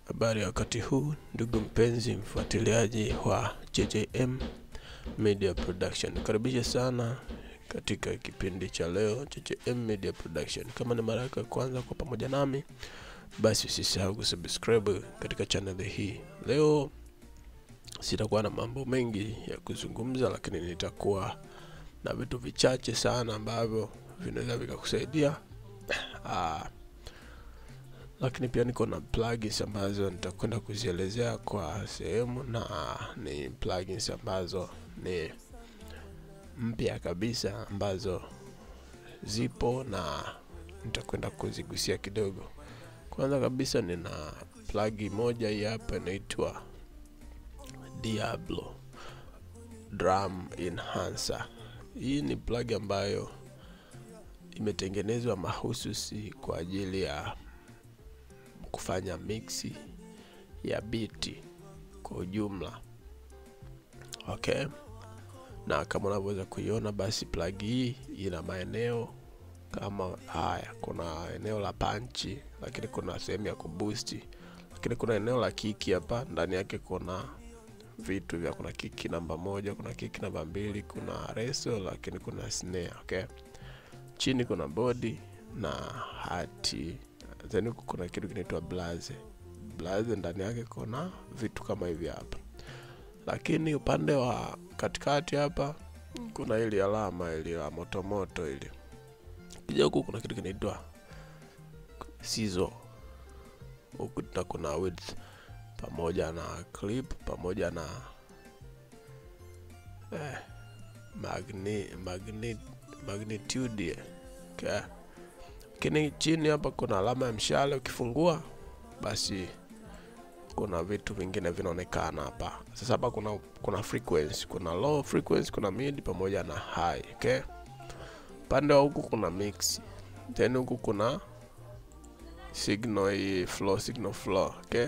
Habari ya wakati huu, ndugu mpenzi mfuatiliaji wa JJM Media Production. Karibisha sana katika kipindi cha leo JJM Media Production. Kama ni mara yako ya kwanza kwa pamoja nami, basi usisahau kusubscribe katika channel hii. Leo sitakuwa na mambo mengi ya kuzungumza, lakini nitakuwa na vitu vichache sana ambavyo vinaweza vikakusaidia. Lakini pia niko na plugins ambazo nitakwenda kuzielezea kwa sehemu, na ni plugins ambazo ni mpya kabisa ambazo zipo na nitakwenda kuzigusia kidogo. Kwanza kabisa nina plugin moja hii hapa inaitwa Diablo Drum Enhancer. Hii ni plugin ambayo imetengenezwa mahususi kwa ajili ya kufanya mixi ya biti kwa ujumla. Okay. Na kama unaweza kuiona, basi plug hii ina maeneo kama haya. Kuna eneo la punch, lakini kuna sehemu ya kuboost, lakini kuna eneo la kick hapa. Ndani yake kuna vitu vya, kuna kick namba 1, kuna kick namba 2, kuna reso, lakini kuna snare. Okay. Chini kuna body na hati. Then kuna kitu kinaitwa blaze. Blaze ndani yake kuna vitu kama hivi hapa. Lakini upande wa katikati hapa kuna ile alama ile ya moto ile. Kija huku kuna kitu kinaitwa sizzle. Huku kuna width pamoja na clip pamoja na magnitude. Okay. Kini chini hapa kuna alama ya mshale, ukifungua basi kuna vitu vingine vinaonekana hapa. Sasa hapa kuna frequency, kuna low frequency, kuna mid pamoja na high. Okay. Pande wa huku kuna mix. Then huku kuna signal flow. Okay.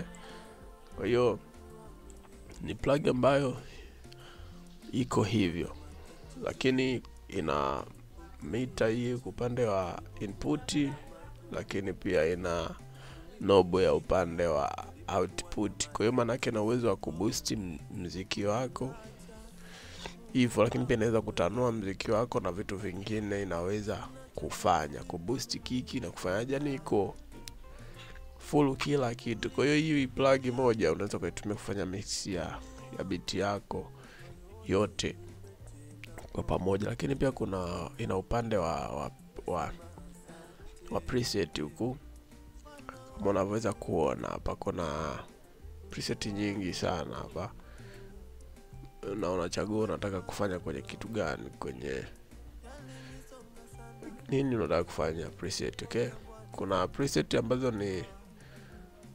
Kwa hiyo ni plug ambayo iko hivyo, lakini ina mita hii upande wa input, lakini pia ina knob ya upande wa output. Kwa hiyo maana yake na uwezo wa kuboost muziki wako hivyo, lakini pia inaweza kutanua muziki wako na vitu vingine inaweza kufanya, kuboost kiki na kufanya jani, iko full kila kitu. Kwa hiyo hii plug moja unaweza kuitumia kufanya mix ya beat yako yote kwa pamoja. Lakini pia ina upande wa preset huku. Kama unaweza kuona hapa kuna preset nyingi sana hapa. Na unachagua unataka kufanya kwenye kitu gani, kwenye nini unataka kufanya preset. Okay. Kuna preset ambazo ni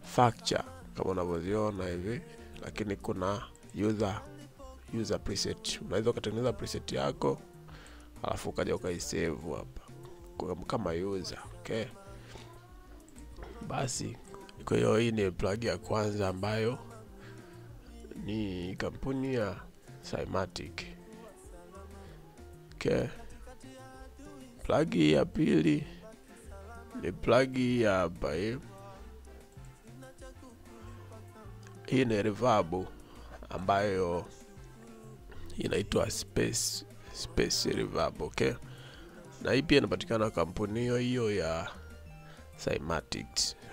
facture kama unavyoziona hivi, lakini kuna user preset. Unaweza kutengeneza preset yako alafu ukaja ukaisave hapa kama user. Okay. Basi kwa hiyo hii ni plug ya kwanza ambayo ni kampuni ya Cymatic. Okay. Plug ya pili ni plug ya hapa hii. Hii ni reverb ambayo inaitwa space reverb. Okay. Na hii pia inapatikana kampuni hiyo ya Cymatic.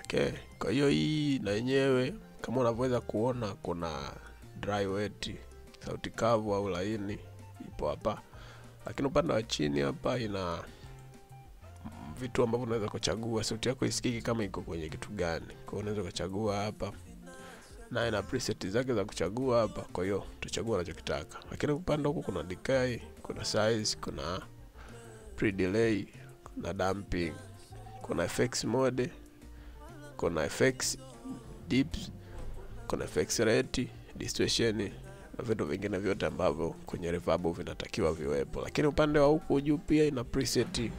Okay. Kwa hiyo hii na yenyewe kama unavyoweza kuona kuna dry wet, sauti kavu au laini ipo hapa. Lakini upande wa chini hapa ina vitu ambavyo unaweza kuchagua sauti yako isikike kama iko kwenye kitu gani. Kwa hiyo unaweza kuchagua hapa, na ina preset zake za kuchagua hapa. Kwa hiyo utachagua unachokitaka. Lakini upande huko kuna decay, kuna size, kuna pre-delay, kuna damping, kuna effects mode, kuna effects dips, kuna effects rate, distortion na vitu vingine vyote ambavyo kwenye reverb vinatakiwa viwepo. Lakini upande wa huko juu pia ina preset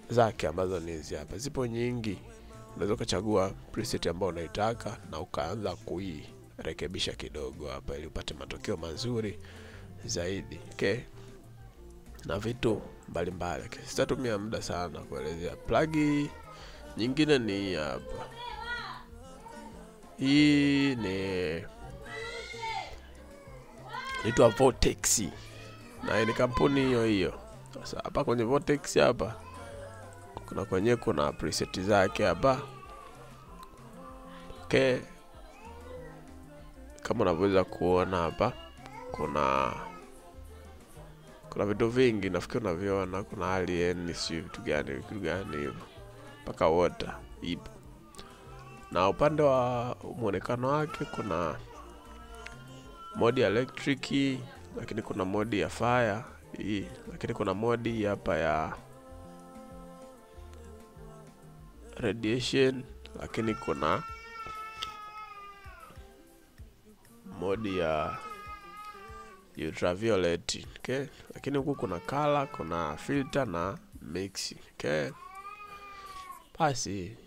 zake ambazo ni hizi hapa. Zipo nyingi. Unaweza kuchagua preset ambayo unaitaka na ukaanza kuirekebisha kidogo hapa ili upate matokeo mazuri zaidi. Okay. Na vitu mbalimbali. Okay. Sitatumia muda sana kuelezea. Plug nyingine ni hapa. Hii ni inaitwa Vortex, na ni kampuni hiyo hiyo. Sasa hapa kwenye Vortex hapa kuna preset zake hapa. Okay, kama unaweza kuona hapa kuna vitu vingi nafikiri unaviona. Kuna alien, si vitu gani hivyo, mpaka water ipo. Na upande wa muonekano wake kuna modi ya electric, lakini kuna modi ya fire hii, lakini kuna modi hapa ya radiation, lakini kuna modi ya ultraviolet. Okay, lakini huku kuna color, kuna filter na mix. Okay, basi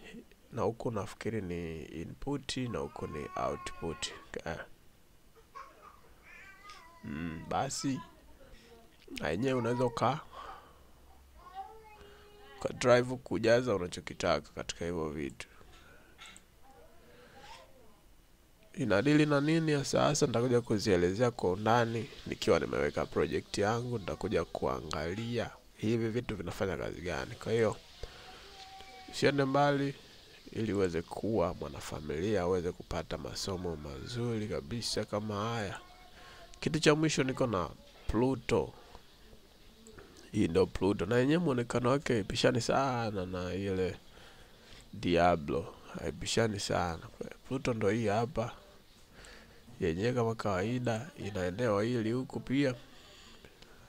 na huku nafikiri ni input na huku ni output. Okay, basi na yenyewe unaweza ka drive kujaza unachokitaka katika hivyo vitu. Inadili na nini sasa, nitakuja kuzielezea kwa undani nikiwa nimeweka project yangu. Nitakuja kuangalia hivi vitu vinafanya kazi gani. Kwa hiyo usiende mbali ili uweze kuwa mwanafamilia, uweze kupata masomo mazuri kabisa kama haya. Kitu cha mwisho niko na Pluto. Hii ndio Pluto, na yenyewe muonekano wake haipishani sana na ile Diablo, haipishani sana. Pluto ndio hii hapa yenyewe kama kawaida, ina eneo hili huku pia,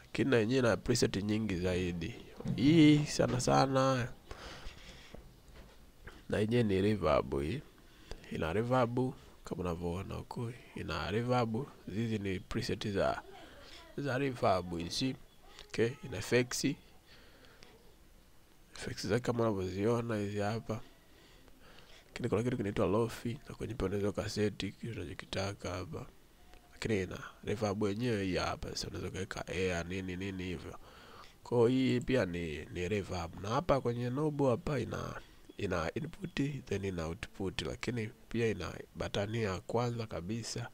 lakini yenyewe na preset nyingi zaidi. Hii sana na yenyewe ni reverb. Hii ina reverb kama unavyoona huko, ina reverb. Hizi ni preset za reverb hizi. Okay, ina effects zake kama unavyoziona hizi hapa. Lakini kuna kitu kinaitwa lofi, na kwenye unaweza kaseti unachokitaka hapa. Lakini ina reverb yenyewe hii hapa. Sasa unaweza kuweka air nini hivyo. Kwa hii pia ni reverb. Na hapa kwenye knob hapa ina input then ina output, lakini pia ina batani ya kwanza kabisa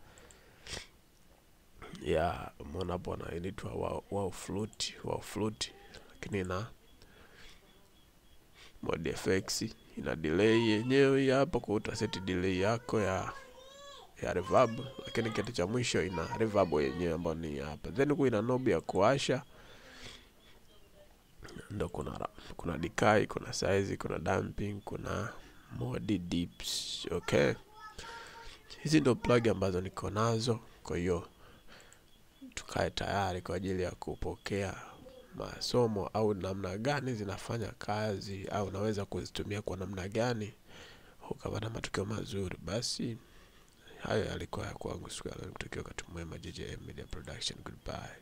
ya umeona hapo, na inaitwa wow flute. Lakini ina mode effects, ina delay yenyewe hapa kwa utaseti delay yako ya reverb. Lakini kitu cha mwisho ina reverb yenyewe ambayo ni hapa. Then kuna knob ya kuwasha, ndio kuna decay, kuna size, kuna damping, kuna mode dips. Okay, hizi ndio plug ambazo niko nazo. Kwa hiyo tukae tayari kwa ajili ya kupokea masomo, au namna gani zinafanya kazi, au unaweza kuzitumia kwa namna gani ukapata matokeo mazuri. Basi hayo yalikuwa ya kwangu siku ya leo. Nikutakia wakati mwema. JJM Media Production. Goodbye.